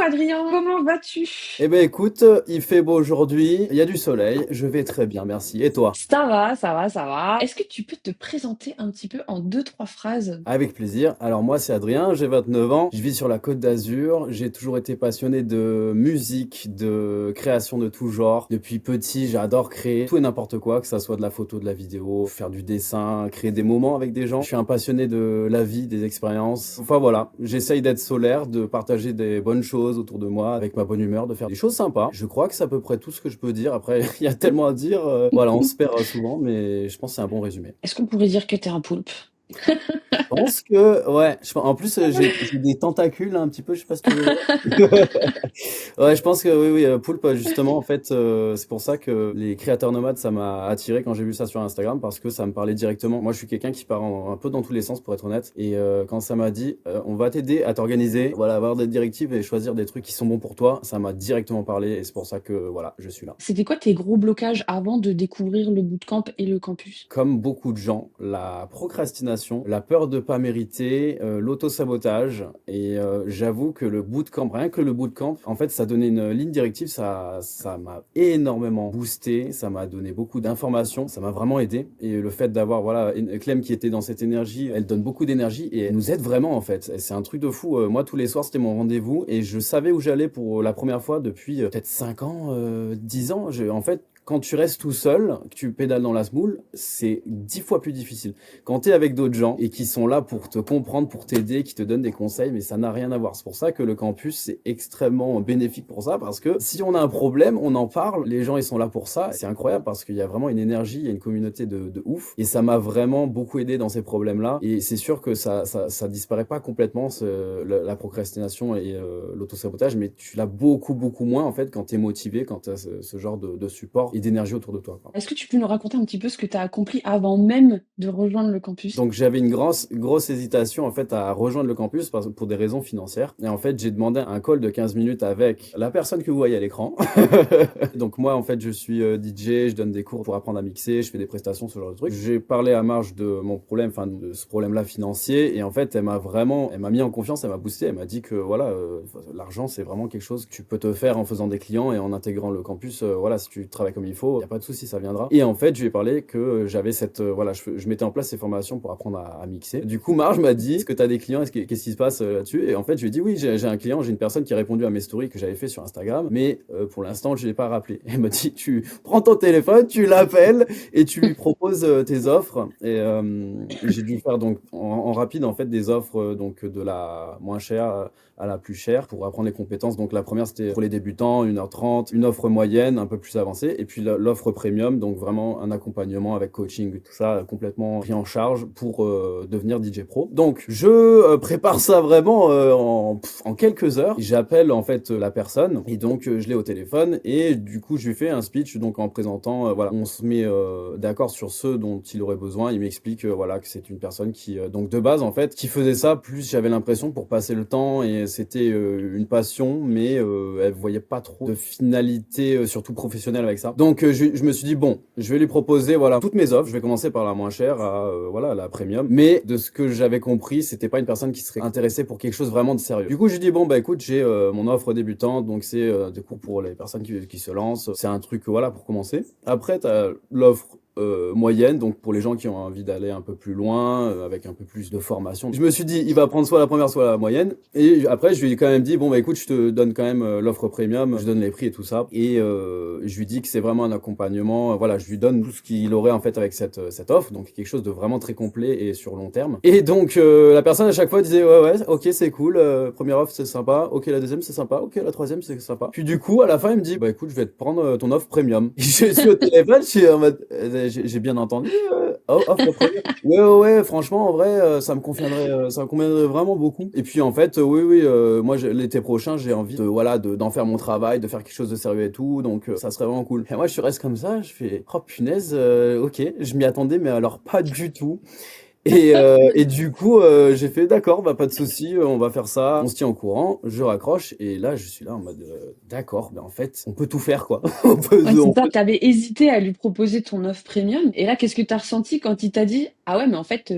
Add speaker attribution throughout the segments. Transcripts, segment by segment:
Speaker 1: Adrien, comment vas-tu?
Speaker 2: Eh ben écoute, il fait beau aujourd'hui, il y a du soleil, je vais très bien, merci. Et toi?
Speaker 1: Ça va, ça va, ça va. Est-ce que tu peux te présenter un petit peu en deux, trois phrases?
Speaker 2: Avec plaisir. Alors moi c'est Adrien, j'ai 29 ans, je vis sur la Côte d'Azur, j'ai toujours été passionné de musique, de création de tout genre. Depuis petit, j'adore créer tout et n'importe quoi, que ça soit de la photo, de la vidéo, faire du dessin, créer des moments avec des gens. Je suis un passionné de la vie, des expériences. Enfin voilà, j'essaye d'être solaire, de partager des bonnes choses autour de moi, avec ma bonne humeur, de faire des choses sympas. Je crois que c'est à peu près tout ce que je peux dire. Après, il y a tellement à dire. Voilà, on se perd souvent, mais je pense que c'est un bon résumé.
Speaker 1: Est-ce qu'on pourrait dire que t'es un poulpe?
Speaker 2: Je pense que, ouais, en plus, j'ai des tentacules là, un petit peu, je sais pas si tu veux voir. Ouais, je pense que oui, oui, Poulpe, justement, en fait, c'est pour ça que les créateurs nomades, ça m'a attiré quand j'ai vu ça sur Instagram, parce que ça me parlait directement. Moi, je suis quelqu'un qui part un peu dans tous les sens, pour être honnête. Et quand ça m'a dit, on va t'aider à t'organiser, voilà, avoir des directives et choisir des trucs qui sont bons pour toi, ça m'a directement parlé, et c'est pour ça que, voilà, je suis là.
Speaker 1: C'était quoi tes gros blocages avant de découvrir le bootcamp et le campus?
Speaker 2: Comme beaucoup de gens, la procrastination, la peur de pas mériter, l'auto-sabotage. Et j'avoue que le bootcamp, rien que le bootcamp, en fait, ça donnait une ligne directive, ça m'a énormément boosté, ça m'a donné beaucoup d'informations, ça m'a vraiment aidé. Et le fait d'avoir, voilà, Clem qui était dans cette énergie, elle donne beaucoup d'énergie et elle nous aide vraiment, en fait. Et c'est un truc de fou. Moi, tous les soirs, c'était mon rendez-vous et je savais où j'allais pour la première fois depuis peut-être 5 ans, 10 ans. En fait, quand tu restes tout seul, que tu pédales dans la semoule, c'est 10 fois plus difficile. Quand tu es avec d'autres gens et qui sont là pour te comprendre, pour t'aider, qui te donnent des conseils, mais ça n'a rien à voir. C'est pour ça que le campus, c'est extrêmement bénéfique pour ça, parce que si on a un problème, on en parle, les gens, ils sont là pour ça. C'est incroyable parce qu'il y a vraiment une énergie, il y a une communauté de ouf. Et ça m'a vraiment beaucoup aidé dans ces problèmes-là. Et c'est sûr que ça disparaît pas complètement, la procrastination et l'autosabotage, mais tu l'as beaucoup, beaucoup moins, en fait, quand tu es motivé, quand tu as ce genre de support et d'énergie autour de toi, quoi.
Speaker 1: Est-ce que tu peux nous raconter un petit peu ce que tu as accompli avant même de rejoindre le campus?
Speaker 2: Donc j'avais une grosse hésitation en fait à rejoindre le campus pour des raisons financières. Et en fait j'ai demandé un call de 15 minutes avec la personne que vous voyez à l'écran. Donc moi en fait je suis DJ, je donne des cours pour apprendre à mixer, je fais des prestations, ce genre de trucs. J'ai parlé à Marge de mon problème, enfin de ce problème-là financier. Et en fait elle m'a mis en confiance, elle m'a boosté, elle m'a dit que voilà, l'argent c'est vraiment quelque chose que tu peux te faire en faisant des clients et en intégrant le campus. Voilà, si tu travailles comme il faut, il n'y a pas de souci, ça viendra. Et en fait je lui ai parlé que j'avais cette, voilà, je mettais en place ces formations pour apprendre à mixer. Du coup, Marge m'a dit, est-ce que tu as des clients, qu'est-ce qui se passe là-dessus? Et en fait, je lui ai dit, oui, j'ai un client, j'ai une personne qui a répondu à mes stories que j'avais fait sur Instagram, mais pour l'instant, je ne l'ai pas rappelé. Elle m'a dit, tu prends ton téléphone, tu l'appelles et tu lui proposes tes offres. Et j'ai dû faire donc en rapide, en fait, des offres donc de la moins chère à la plus chère pour apprendre les compétences. Donc la première, c'était pour les débutants, 1h30, une offre moyenne, un peu plus avancée, et puis l'offre premium, donc vraiment un accompagnement avec coaching, tout ça complètement pris en charge pour devenir DJ Pro. Donc je prépare ça vraiment en quelques heures. J'appelle en fait la personne et donc je l'ai au téléphone et du coup je lui fais un speech donc en présentant voilà, on se met d'accord sur ce dont il aurait besoin. Il m'explique voilà que c'est une personne qui donc de base en fait qui faisait ça, plus j'avais l'impression pour passer le temps, et c'était une passion, mais elle voyait pas trop de finalité surtout professionnelle avec ça. Donc je me suis dit bon, je vais lui proposer voilà toutes mes offres. Je vais commencer par la moins chère à voilà la premium, mais de ce que j'avais compris, c'était pas une personne qui serait intéressée pour quelque chose vraiment de sérieux. Du coup, je lui dis bon bah écoute, j'ai mon offre débutante, donc c'est des cours pour les personnes qui se lancent. C'est un truc voilà pour commencer. Après, t'as l'offre moyenne, donc pour les gens qui ont envie d'aller un peu plus loin, avec un peu plus de formation. Je me suis dit, il va prendre soit la première, soit la moyenne. Et après, je lui ai quand même dit, bon, bah écoute, je te donne quand même l'offre premium, je donne les prix et tout ça. Et je lui dis que c'est vraiment un accompagnement. Voilà, je lui donne tout ce qu'il aurait en fait avec cette offre, donc quelque chose de vraiment très complet et sur long terme. Et donc, la personne à chaque fois disait, ouais, ouais, ok, c'est cool, première offre, c'est sympa, ok, la deuxième, c'est sympa, ok, la troisième, c'est sympa. Puis du coup, à la fin, il me dit, bah écoute, je vais te prendre ton offre premium. Je suis au téléphone, je suis en mode, j'ai bien entendu. Offre premium. Ouais, ouais, ouais, franchement, en vrai, ça me conviendrait vraiment beaucoup. Et puis, en fait, oui, oui, moi, l'été prochain, j'ai envie voilà, d'en faire mon travail, de faire quelque chose de sérieux et tout. Donc, ça serait vraiment cool. Et moi, je reste comme ça, je fais, oh punaise, ok, je m'y attendais, mais alors pas du tout. Et du coup, j'ai fait d'accord, bah pas de souci, on va faire ça, on se tient au courant, je raccroche, et là je suis là en mode d'accord, bah en fait, on peut tout faire quoi.
Speaker 1: Ouais, c'est
Speaker 2: On
Speaker 1: ça,
Speaker 2: peut-
Speaker 1: t'avais hésité à lui proposer ton offre premium. Et là, qu'est-ce que t'as ressenti quand il t'a dit, ah ouais, mais en fait,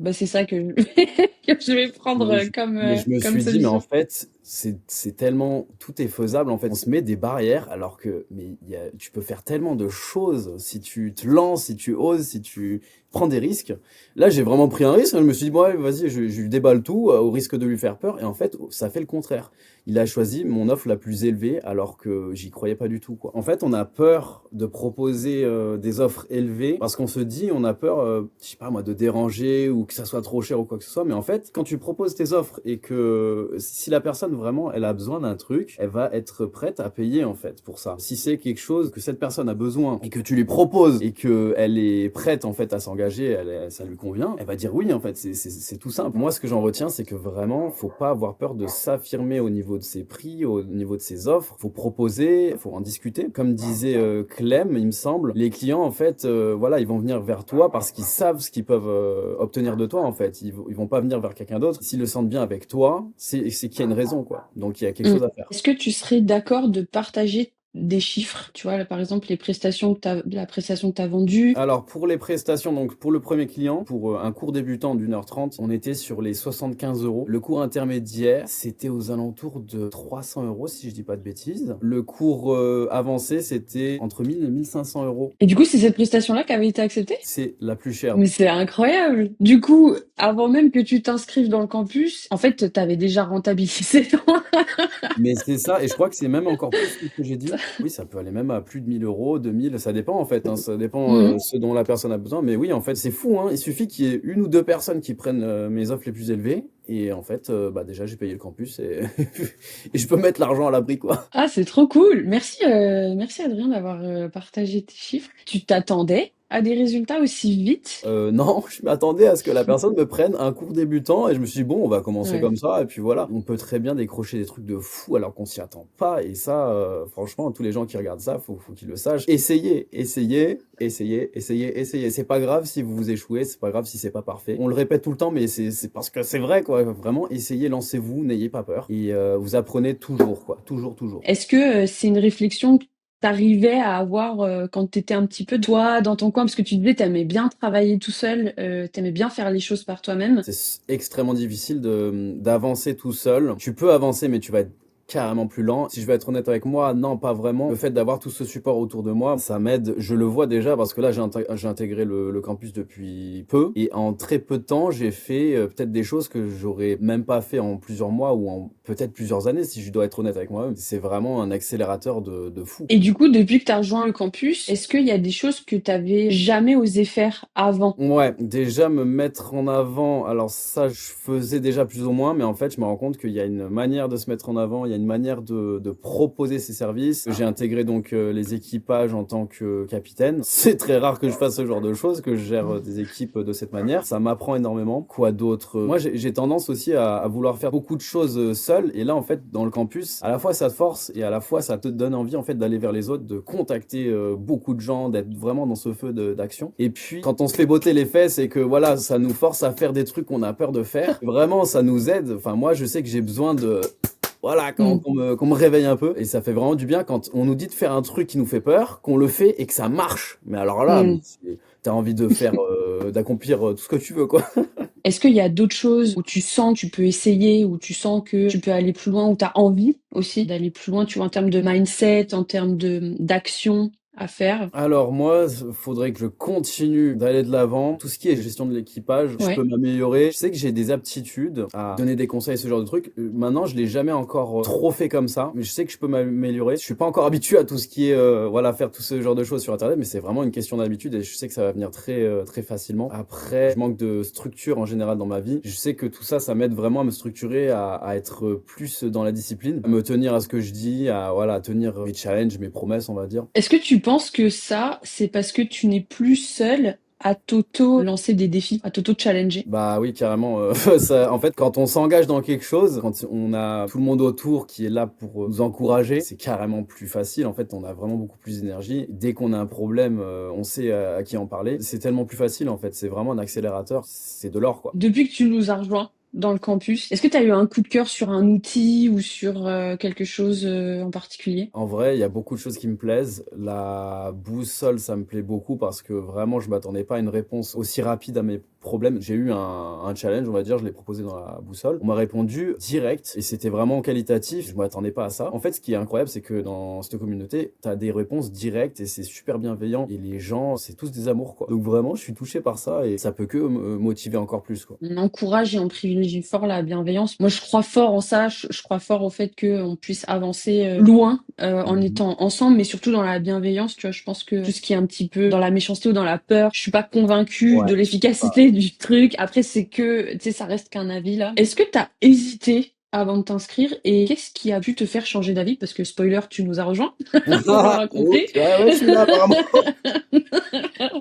Speaker 1: bah, c'est ça que, que je vais prendre
Speaker 2: Mais
Speaker 1: comme,
Speaker 2: je me
Speaker 1: comme
Speaker 2: suis dit, mais en
Speaker 1: solution.
Speaker 2: fait, C'est tellement tout est faisable, en fait. On se met des barrières alors que mais il y a tu peux faire tellement de choses si tu te lances, si tu oses, si tu prends des risques. Là, j'ai vraiment pris un risque, hein. Je me suis dit: «Bon, ouais, vas-y, je lui déballe tout, au risque de lui faire peur» et en fait, ça fait le contraire. Il a choisi mon offre la plus élevée alors que j'y croyais pas du tout, quoi. En fait, on a peur de proposer, des offres élevées parce qu'on se dit on a peur, je sais pas moi, de déranger ou que ça soit trop cher ou quoi que ce soit. Mais en fait, quand tu proposes tes offres et que si la personne vraiment elle a besoin d'un truc, elle va être prête à payer en fait pour ça. Si c'est quelque chose que cette personne a besoin et que tu lui proposes et qu'elle est prête en fait à s'engager, ça lui convient, elle va dire oui en fait. C'est tout simple. Moi, ce que j'en retiens, c'est que vraiment, faut pas avoir peur de s'affirmer au niveau de ses prix, au niveau de ses offres. Faut proposer, faut en discuter. Comme disait Clem, il me semble, les clients en fait, voilà, ils vont venir vers toi parce qu'ils savent ce qu'ils peuvent obtenir de toi en fait. Ils vont pas venir vers quelqu'un d'autre. S'ils le sentent bien avec toi, c'est qu'il y a une raison quoi. Donc il y a quelque
Speaker 1: Mmh.
Speaker 2: chose à faire.
Speaker 1: Est-ce que tu serais d'accord de partager des chiffres? Tu vois, là, par exemple, la prestation que tu as vendue.
Speaker 2: Alors pour les prestations, donc pour le premier client, pour un cours débutant d'1 h 30, on était sur les 75 euros. Le cours intermédiaire, c'était aux alentours de 300 euros si je dis pas de bêtises. Le cours avancé, c'était entre 1000 et 1500 euros.
Speaker 1: Et du coup, c'est cette prestation-là qui avait été acceptée?
Speaker 2: C'est la plus chère.
Speaker 1: Mais c'est incroyable! Du coup, avant même que tu t'inscrives dans le campus, en fait, tu avais déjà rentabilisé ton
Speaker 2: Mais c'est ça, et je crois que c'est même encore plus que ce que j'ai dit. Oui, ça peut aller même à plus de 1 000 €, 2 000, ça dépend en fait, hein, ça dépend,
Speaker 1: Mmh mh.
Speaker 2: ce dont la personne a besoin. Mais oui, en fait, c'est fou, hein. Il suffit qu'il y ait 1 ou 2 personnes qui prennent, mes offres les plus élevées et en fait, bah, déjà j'ai payé le campus et et je peux mettre l'argent à l'abri, quoi.
Speaker 1: Ah, c'est trop cool! Merci Adrien d'avoir, partagé tes chiffres. Tu t'attendais à des résultats aussi vite?
Speaker 2: Non, je m'attendais à ce que la personne me prenne un cours débutant et je me suis dit: «Bon, on va commencer
Speaker 1: Ouais.
Speaker 2: comme ça et puis voilà». On peut très bien décrocher des trucs de fou alors qu'on s'y attend pas et ça, franchement, tous les gens qui regardent ça, faut qu'ils le sachent. Essayez, essayez, essayez, essayez, essayez. C'est pas grave si vous échouez, c'est pas grave si c'est pas parfait. On le répète tout le temps, mais c'est parce que c'est vrai, quoi. Vraiment, essayez, lancez-vous, n'ayez pas peur et vous apprenez toujours, quoi. Toujours, toujours.
Speaker 1: Est-ce que, c'est une réflexion que tu arrivais à avoir, quand tu étais un petit peu toi dans ton coin? Parce que tu disais tu bien travailler tout seul, tu bien faire les choses par toi-même.
Speaker 2: C'est extrêmement difficile d'avancer tout seul. Tu peux avancer, mais tu vas être carrément plus lent. Si je vais être honnête avec moi, non, pas vraiment. Le fait d'avoir tout ce support autour de moi, ça m'aide. Je le vois déjà parce que là, j'ai intégré le campus depuis peu et en très peu de temps, j'ai fait peut-être des choses que j'aurais même pas fait en plusieurs mois ou en peut-être plusieurs années, si je dois être honnête avec moi-même. C'est vraiment un accélérateur de fou.
Speaker 1: Et du coup, depuis que tu as rejoint le campus, est-ce qu'il y a des choses que tu avais jamais osé faire avant?
Speaker 2: Ouais, déjà me mettre en avant, alors ça, je faisais déjà plus ou moins, mais en fait, je me rends compte qu'il y a une manière de se mettre en avant, il y a une manière de proposer ses services. J'ai intégré donc les équipages en tant que capitaine. C'est très rare que je fasse ce genre de choses, que je gère des équipes de cette manière. Ça m'apprend énormément. Quoi d'autre? Moi, j'ai tendance aussi à vouloir faire beaucoup de choses seul. Et là, en fait, dans le campus, à la fois ça te force et à la fois ça te donne envie en fait d'aller vers les autres, de contacter beaucoup de gens, d'être vraiment dans ce feu d'action. Et puis, quand on se fait botter les fesses et que voilà, ça nous force à faire des trucs qu'on a peur de faire, vraiment, ça nous aide. Enfin, moi, je sais que j'ai besoin de voilà,
Speaker 1: Mmh.
Speaker 2: qu'on me réveille un peu et ça fait vraiment du bien quand on nous dit de faire un truc qui nous fait peur, qu'on le fait et que ça marche. Mais alors là, mais
Speaker 1: Mmh.
Speaker 2: tu envie de faire, d'accomplir, tout ce que tu veux, quoi.
Speaker 1: Est-ce qu'il y a d'autres choses où tu sens que tu peux essayer, où tu sens que tu peux aller plus loin, où tu as envie aussi d'aller plus loin, tu vois, en termes de mindset, en termes d'action à faire?
Speaker 2: Alors moi, faudrait que je continue d'aller de l'avant. Tout ce qui est gestion de l'équipage, je peux
Speaker 1: Ouais.
Speaker 2: m'améliorer. Je sais que j'ai des aptitudes à donner des conseils, ce genre de trucs. Maintenant, je l'ai jamais encore trop fait comme ça, mais je sais que je peux m'améliorer. Je suis pas encore habitué à tout ce qui est, voilà, faire tout ce genre de choses sur Internet, mais c'est vraiment une question d'habitude et je sais que ça va venir très facilement. Après, je manque de structure en général dans ma vie. Je sais que tout ça, ça m'aide vraiment à me structurer, à être plus dans la discipline, à me tenir à ce que je dis, à voilà, à tenir mes challenges, mes promesses, on va dire.
Speaker 1: Est-ce que tu penses que ça, c'est parce que tu n'es plus seul à t'auto-lancer des défis, à t'auto-challenger?
Speaker 2: Bah oui, carrément, ça en fait, quand on s'engage dans quelque chose, quand on a tout le monde autour qui est là pour, nous encourager, c'est carrément plus facile. En fait, on a vraiment beaucoup plus d'énergie. Dès qu'on a un problème, on sait à qui en parler. C'est tellement plus facile, en fait. C'est vraiment un accélérateur. C'est de l'or, quoi.
Speaker 1: Depuis que tu nous as rejoints dans le campus, est-ce que tu as eu un coup de cœur sur un outil ou sur, quelque chose, en particulier?
Speaker 2: En vrai, il y a beaucoup de choses qui me plaisent. La boussole, ça me plaît beaucoup parce que vraiment, je m'attendais pas à une réponse aussi rapide à mes problème. J'ai eu un challenge, on va dire, je l'ai proposé dans la boussole. On m'a répondu direct et c'était vraiment qualitatif. Je m'attendais pas à ça. En fait, ce qui est incroyable, c'est que dans cette communauté, t'as des réponses directes et c'est super bienveillant. Et les gens, c'est tous des amours, quoi. Donc vraiment, je suis touché par ça et ça peut que me motiver encore plus, quoi.
Speaker 1: On encourage et on privilégie fort la bienveillance. Moi, je crois fort en ça. Je crois fort au fait qu'on puisse avancer loin en
Speaker 2: Mhm.
Speaker 1: étant ensemble, mais surtout dans la bienveillance. Tu vois, je pense que tout ce qui est un petit peu dans la méchanceté ou dans la peur, je suis pas convaincue
Speaker 2: Ouais.
Speaker 1: de l'efficacité du truc. Après, c'est que, tu sais, ça reste qu'un avis là. Est-ce que t'as hésité avant de t'inscrire et qu'est-ce qui a pu te faire changer d'avis? Parce que spoiler, tu nous as rejoints. On l'aura
Speaker 2: Ok,
Speaker 1: compris.
Speaker 2: ouais, ouais, je suis là apparemment.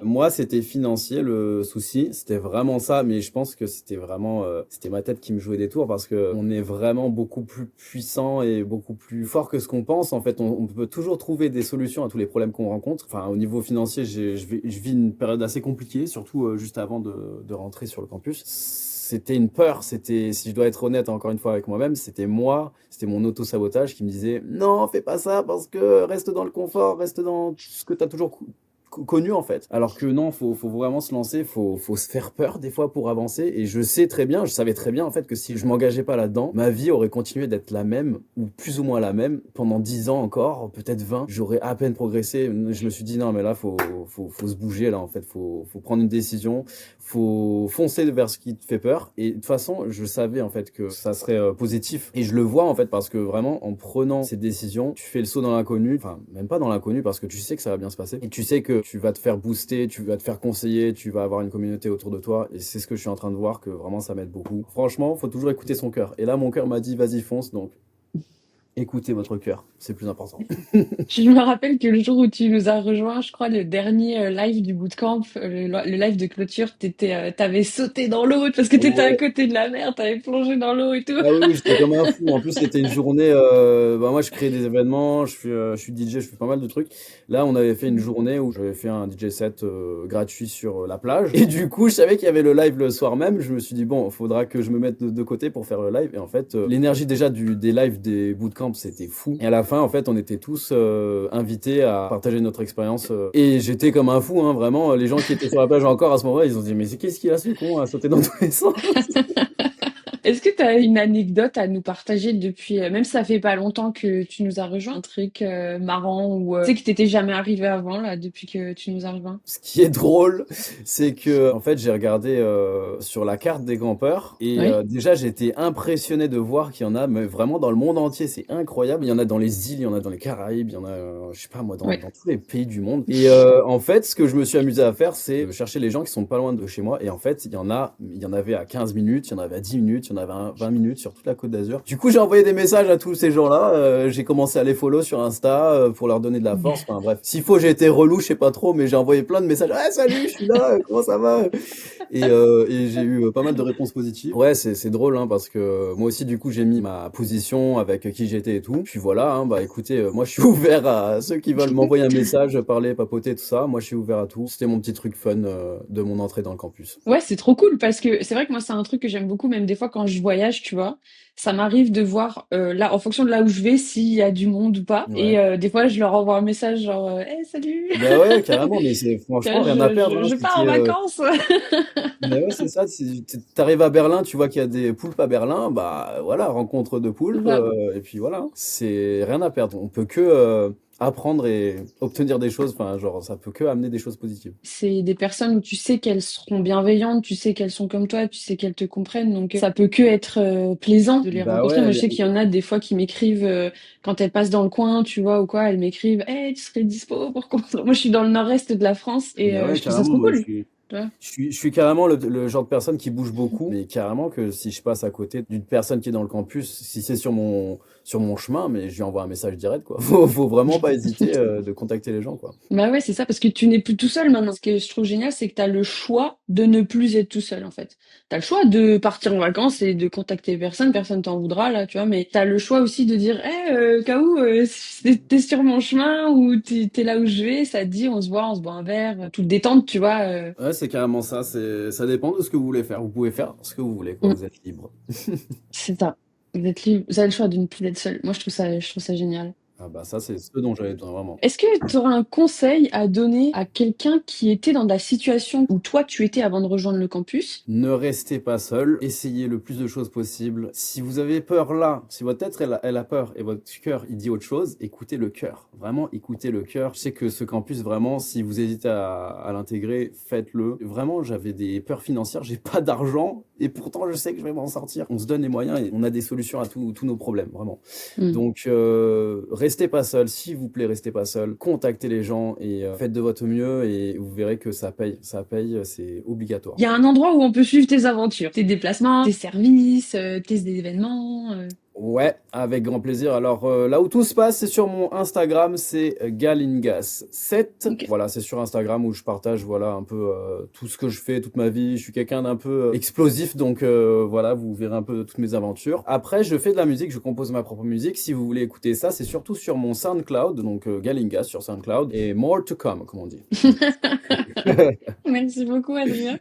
Speaker 2: Moi, c'était financier le souci, c'était vraiment ça, mais je pense que c'était vraiment, c'était ma tête qui me jouait des tours parce que on est vraiment beaucoup plus puissant et beaucoup plus fort que ce qu'on pense. En fait, on peut toujours trouver des solutions à tous les problèmes qu'on rencontre. Enfin, au niveau financier, je vis une période assez compliquée, surtout juste avant de rentrer sur le campus. C'était une peur, c'était, si je dois être honnête encore une fois avec moi-même, c'était mon auto-sabotage qui me disait non, fais pas ça parce que reste dans le confort, reste dans ce que tu as toujours connu en fait. Alors que non, faut vraiment se lancer, faut se faire peur des fois pour avancer. Et je savais très bien en fait que si je m'engageais pas là-dedans, ma vie aurait continué d'être la même ou plus ou moins la même pendant 10 ans encore, peut-être 20. J'aurais à peine progressé. Je me suis dit non mais là faut se bouger là en fait, faut prendre une décision, faut foncer vers ce qui te fait peur. Et de toute façon, je savais en fait que ça serait positif. Et je le vois en fait parce que vraiment en prenant ces décisions, tu fais le saut dans l'inconnu, enfin même pas dans l'inconnu parce que tu sais que ça va bien se passer. Et tu sais que tu vas te faire booster, tu vas te faire conseiller, tu vas avoir une communauté autour de toi. Et c'est ce que je suis en train de voir que vraiment ça m'aide beaucoup. Franchement, faut toujours écouter son cœur. Et là, mon cœur m'a dit vas-y fonce, donc écoutez votre cœur, c'est plus important.
Speaker 1: Je me rappelle que le jour où tu nous as rejoint, je crois le dernier live du bootcamp, le live de clôture, t'avais sauté dans l'eau parce que t'étais à
Speaker 2: Ouais.
Speaker 1: côté de la mer, t'avais plongé dans l'eau et tout.
Speaker 2: Ah oui, oui, j'étais comme un fou. En plus, c'était une journée. Bah moi, je crée des événements, je suis DJ, je fais pas mal de trucs. Là, on avait fait une journée où j'avais fait un DJ set gratuit sur la plage. Et du coup, je savais qu'il y avait le live le soir même. Je me suis dit, bon, faudra que je me mette de côté pour faire le live. Et en fait, l'énergie déjà des lives des bootcamps, c'était fou. Et à la fin, en fait, on était tous invités à partager notre expérience. Et j'étais comme un fou, hein, vraiment. Les gens qui étaient sur la plage encore à ce moment-là, ils ont dit, mais qu'est-ce qu'il a ce con à sauter dans tous les sens?
Speaker 1: Est-ce que tu as une anecdote à nous partager depuis, même si ça fait pas longtemps que tu nous as rejoint, un truc marrant ou tu sais que t'étais jamais arrivé avant là depuis que tu nous as rejoint?
Speaker 2: Ce qui est drôle, c'est que en fait, j'ai regardé sur la carte des campeurs et
Speaker 1: Oui.
Speaker 2: déjà j'étais impressionné de voir qu'il y en a mais vraiment dans le monde entier, c'est incroyable. Il y en a dans les îles, il y en a dans les Caraïbes, il y en a, je sais pas moi,
Speaker 1: Ouais.
Speaker 2: dans tous les pays du monde. Et en fait, ce que je me suis amusé à faire, c'est de chercher les gens qui sont pas loin de chez moi. Et en fait, il y en avait à 15 minutes, il y en avait à 10 minutes, il y en avait à 20 minutes sur toute la Côte d'Azur. Du coup, j'ai envoyé des messages à tous ces gens-là. J'ai commencé à les follow sur Insta pour leur donner de la force. Enfin bref, s'il faut, j'ai été relou, je sais pas trop, mais j'ai envoyé plein de messages. Ah salut, je suis là, comment ça va? Et j'ai eu pas mal de réponses positives. Ouais, c'est drôle hein, parce que moi aussi du coup j'ai mis ma position avec qui j'étais et tout. Puis voilà, hein, bah écoutez, moi je suis ouvert à ceux qui veulent m'envoyer un message, parler, papoter, tout ça. Moi je suis ouvert à tout. C'était mon petit truc fun de mon entrée dans le campus.
Speaker 1: Ouais, c'est trop cool parce que c'est vrai que moi c'est un truc que j'aime beaucoup même des fois quand je voyage, tu vois. Ça m'arrive de voir là en fonction de là où je vais s'il y a du monde ou pas et
Speaker 2: Ouais.
Speaker 1: des fois je leur envoie un message genre hey, salut.
Speaker 2: Bah ouais, carrément, mais c'est franchement rien à perdre. Hein,
Speaker 1: Je
Speaker 2: si
Speaker 1: pars en
Speaker 2: t'es,
Speaker 1: vacances.
Speaker 2: mais ouais, c'est ça. Si t'arrives à Berlin, tu vois qu'il y a des poulpes à Berlin, bah voilà, rencontre de
Speaker 1: C'est
Speaker 2: poulpes,
Speaker 1: ça.
Speaker 2: et puis voilà. Hein. C'est rien à perdre. On peut que apprendre et obtenir des choses. Enfin, genre, ça peut que amener des choses positives.
Speaker 1: C'est des personnes où tu sais qu'elles seront bienveillantes, tu sais qu'elles sont comme toi, tu sais qu'elles te comprennent. Donc ça peut que être plaisant de les
Speaker 2: Bah
Speaker 1: rencontrer.
Speaker 2: ouais,
Speaker 1: Moi, je sais qu'il y en a des fois qui m'écrivent quand elles passent dans le coin, tu vois, ou quoi, elles m'écrivent, hey, tu serais dispo pour qu'on... Moi, je suis dans le nord-est de la France et
Speaker 2: bah ouais,
Speaker 1: je trouve ça
Speaker 2: carrément.
Speaker 1: trop
Speaker 2: Moi,
Speaker 1: cool. Tu vois.
Speaker 2: je suis carrément le genre de personne qui bouge beaucoup, mais carrément que si je passe à côté d'une personne qui est dans le campus, si c'est sur mon chemin, mais je lui envoie un message direct, quoi. Faut vraiment pas hésiter de contacter les gens, quoi.
Speaker 1: Bah ouais, c'est ça, parce que tu n'es plus tout seul maintenant. Ce que je trouve génial, c'est que tu as le choix de ne plus être tout seul, en fait. Tu as le choix de partir en vacances et de contacter personne, personne t'en voudra, là, tu vois, mais tu as le choix aussi de dire, cas où, si t'es sur mon chemin ou t'es là où je vais, ça te dit, on se boit un verre, tout détente, tu vois.
Speaker 2: Ouais, c'est carrément ça. Ça dépend de ce que vous voulez faire. Vous pouvez faire ce que vous voulez, quoi.
Speaker 1: Mm,
Speaker 2: Vous êtes libre.
Speaker 1: c'est ça. Vous êtes libre, vous avez le choix de ne plus être seul. Moi, je trouve ça génial.
Speaker 2: Ah bah ça, c'est ce dont j'avais besoin vraiment.
Speaker 1: Est-ce que tu aurais un conseil à donner à quelqu'un qui était dans la situation où toi tu étais avant de rejoindre le campus?
Speaker 2: Ne restez pas seul, essayez le plus de choses possible. Si vous avez peur là, si votre tête elle a peur et votre cœur il dit autre chose, écoutez le cœur. Vraiment, écoutez le cœur. Je sais que ce campus, vraiment, si vous hésitez à l'intégrer, faites-le. Vraiment, j'avais des peurs financières, j'ai pas d'argent et pourtant je sais que je vais m'en sortir. On se donne les moyens et on a des solutions à tous nos problèmes, vraiment.
Speaker 1: Mmh.
Speaker 2: Donc, restez pas seul, s'il vous plaît, restez pas seul. Contactez les gens et faites de votre mieux et vous verrez que ça paye. Ça paye, c'est obligatoire.
Speaker 1: Il y a un endroit où on peut suivre tes aventures, tes déplacements, tes services, tes événements.
Speaker 2: Ouais, avec grand plaisir. Alors là où tout se passe, c'est sur mon Instagram, c'est Galingas7.
Speaker 1: OK.
Speaker 2: Voilà, c'est sur Instagram où je partage voilà un peu tout ce que je fais, toute ma vie. Je suis quelqu'un d'un peu explosif, donc voilà, vous verrez un peu toutes mes aventures. Après, je fais de la musique, je compose ma propre musique. Si vous voulez écouter ça, c'est surtout sur mon SoundCloud, donc Galingas sur SoundCloud et more to come, comme on dit.
Speaker 1: Merci beaucoup, Adrien.